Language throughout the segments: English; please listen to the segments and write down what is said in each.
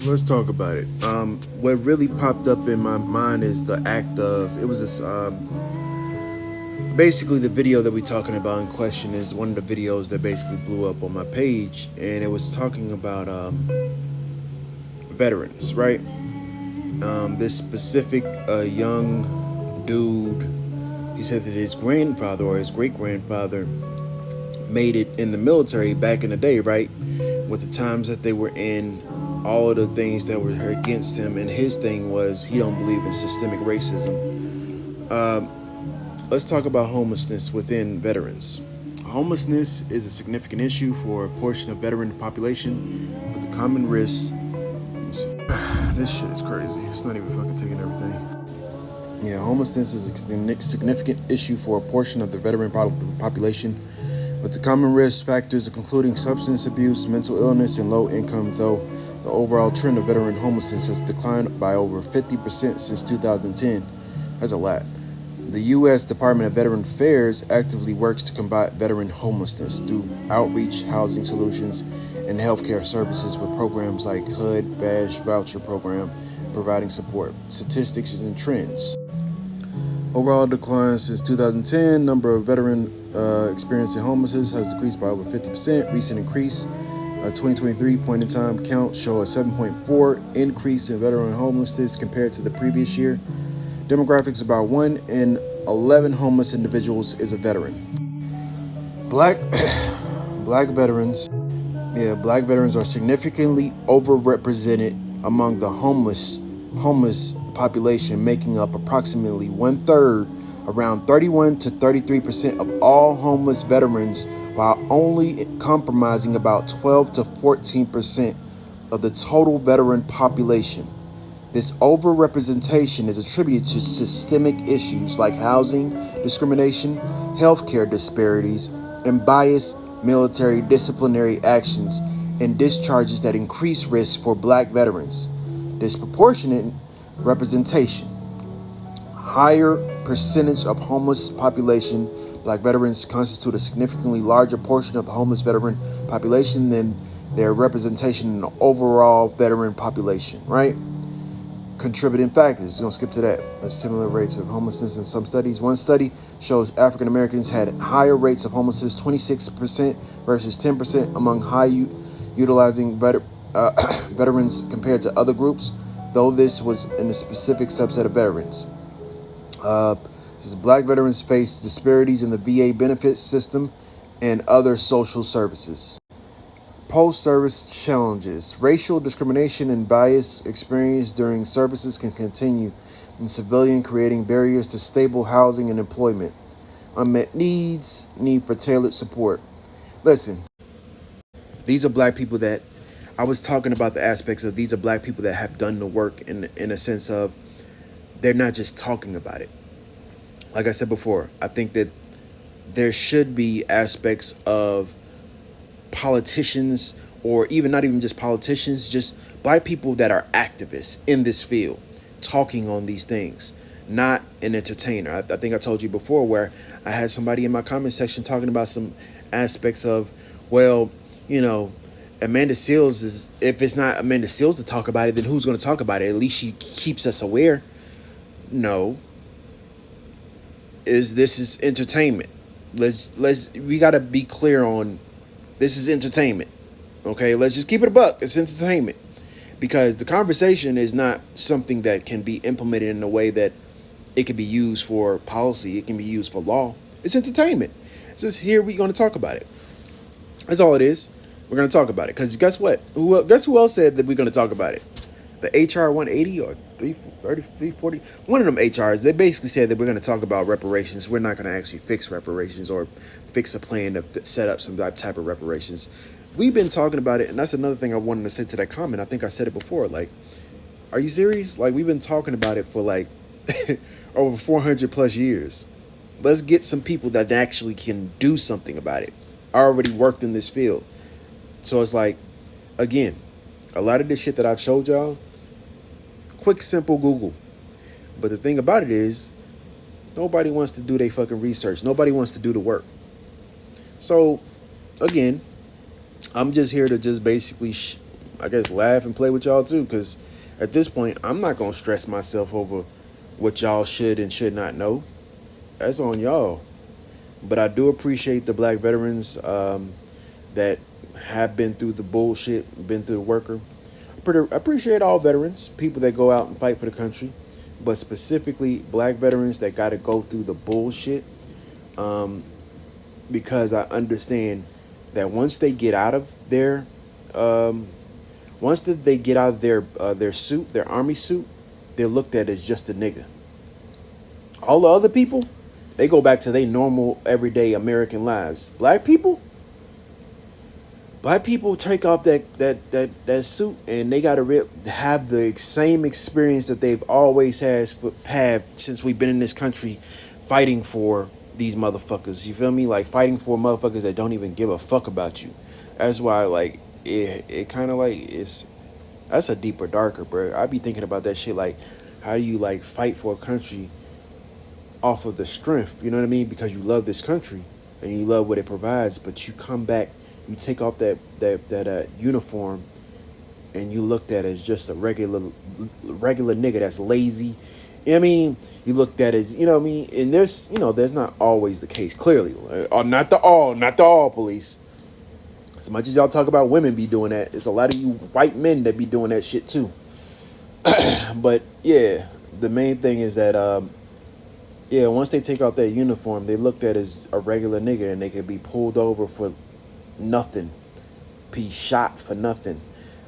Let's talk about it. What really popped up in my mind is the act of it was this. Basically, the video that we're talking about in question is one of the videos that basically blew up on my page, and it was talking about veterans, right? This specific young dude, he said that his grandfather or his great grandfather made it in the military back in the day, right? With the times that they were in, all of the things that were against him, and his thing was he don't believe in systemic racism. Let's talk about homelessness within veterans. Homelessness is a significant issue for a portion of veteran population with a common risk. This shit is crazy. It's not even fucking taking everything. Yeah, homelessness is a significant issue for a portion of the veteran population with the common risk factors including substance abuse, mental illness, and low income, though the overall trend of veteran homelessness has declined by over 50% since 2010. That's a lot. The U.S. Department of Veteran Affairs actively works to combat veteran homelessness through outreach, housing solutions, and healthcare services with programs like HUD, Badge Voucher Program, providing support. Statistics and trends. Overall decline since 2010. Number of veteran experiencing homelessness has decreased by over 50%. Recent increase. 2023 point in time count show a 7.4 increase in veteran homelessness compared to the previous year. Demographics: about 1 in 11 homeless individuals is a veteran. Black black veterans. Yeah, black veterans are significantly overrepresented among the homeless population, making up approximately 1/3, around 31 to 33% of all homeless veterans, while only comprising about 12 to 14% of the total veteran population. This overrepresentation is attributed to systemic issues like housing discrimination, healthcare disparities, and biased military disciplinary actions and discharges that increase risk for black veterans. Disproportionate representation. Higher percentage of homeless population. Black veterans constitute a significantly larger portion of the homeless veteran population than their representation in the overall veteran population, right? Contributing factors. We're going to skip to that. There's similar rates of homelessness in some studies. One study shows African Americans had higher rates of homelessness, 26% versus 10% among utilizing veterans compared to other groups, though this was in a specific subset of veterans. Black veterans face disparities in the VA benefits system and other social services. Post-service challenges. Racial discrimination and bias experienced during services can continue in civilian, creating barriers to stable housing and employment. Unmet needs, need for tailored support. Listen, these are black people that I was talking about. The aspects of these are black people that have done the work in a sense of they're not just talking about it. Like I said before, I think that there should be aspects of politicians, or even not even just politicians, just black people that are activists in this field talking on these things, not an entertainer. I think I told you before where I had somebody in my comment section talking about some aspects of, well, Amanda Seals is, if it's not Amanda Seals to talk about it, then who's going to talk about it? At least she keeps us aware. No, this is entertainment. We got to be clear on this is entertainment. Okay, let's just keep it a buck. It's entertainment. Because the conversation is not something that can be implemented in a way that it can be used for policy. It can be used for law. It's entertainment. It's just here we're going to talk about it. That's all it is. We're going to talk about it. Because guess what? Guess who else said that we're going to talk about it? The HR 180 or 340, one of them HRs, they basically said that we're going to talk about reparations. We're not going to actually fix reparations or fix a plan to set up some type of reparations. We've been talking about it, and that's another thing I wanted to say to that comment. I think I said it before. Like, are you serious? Like, we've been talking about it for like over 400 plus years. Let's get some people that actually can do something about it. I already worked in this field. So it's like, again, a lot of this shit that I've showed y'all, quick, simple Google. But the thing about it is, nobody wants to do their fucking research. Nobody wants to do the work. So, again, I'm just here to just basically I guess, laugh and play with y'all too. Because at this point, I'm not gonna stress myself over what y'all should and should not know. That's on y'all. But I do appreciate the black veterans that have been through the bullshit, been through the worker. I appreciate all veterans, people that go out and fight for the country, but specifically black veterans that got to go through the bullshit, because I understand that once they get out of um, they get out of their suit, their army suit, they're looked at as just a nigga. All the other people, they go back to their normal everyday American lives. Black people take off that suit and they gotta have the same experience that they've always had since we've been in this country, fighting for these motherfuckers. You feel me? Like fighting for motherfuckers that don't even give a fuck about you. That's why like it kind of like it's that's a deeper, darker, bro. I be thinking about that shit like, how do you like fight for a country off of the strength, you know what I mean? Because you love this country and you love what it provides, but you come back, you take off that uniform, and you looked at as just a regular nigga that's lazy. You know what I mean? You looked at as, you know what I mean? And there's not always the case, clearly. Not the all police. As much as y'all talk about women be doing that, it's a lot of you white men that be doing that shit too. But yeah, the main thing is that yeah, once they take out that uniform, they looked at as a regular nigga and they could be pulled over for nothing, be shot for nothing.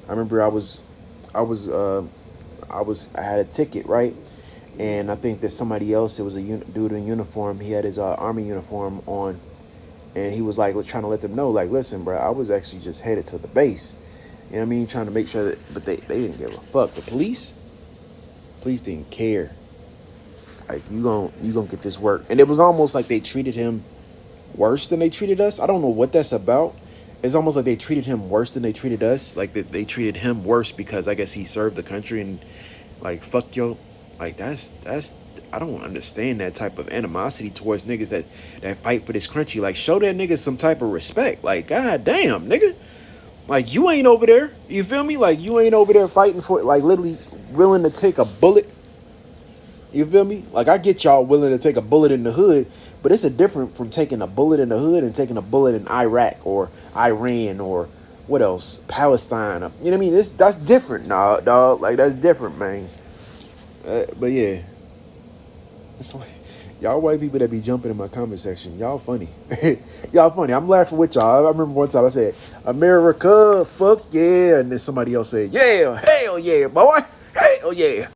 I remember I had a ticket, right? And I think that somebody else, it was a dude in uniform, he had his army uniform on, and he was like trying to let them know, like, listen, bro, I was actually just headed to the base. You know what I mean? Trying to make sure that, but they didn't give a fuck. The police didn't care. Like, you gonna get this work. And it was almost like they treated him worse than they treated us. I don't know what that's about. It's almost like they treated him worse than they treated us. Like they treated him worse because I guess he served the country, and like, fuck yo, like that's I don't understand that type of animosity towards niggas that fight for this country. Like, show that nigga some type of respect. Like, god damn, nigga. Like, you ain't over there. You feel me? Like, you ain't over there fighting for it, like literally willing to take a bullet. You feel me? Like, I get y'all willing to take a bullet in the hood, but it's a different from taking a bullet in the hood and taking a bullet in Iraq or Iran or what else? Palestine. You know what I mean? That's different, nah, dog. Like, that's different, man. But yeah, it's like, y'all white people that be jumping in my comment section, y'all funny. Y'all funny. I'm laughing with y'all. I remember one time I said, America, fuck yeah. And then somebody else said, yeah, hell yeah, boy. Hell yeah.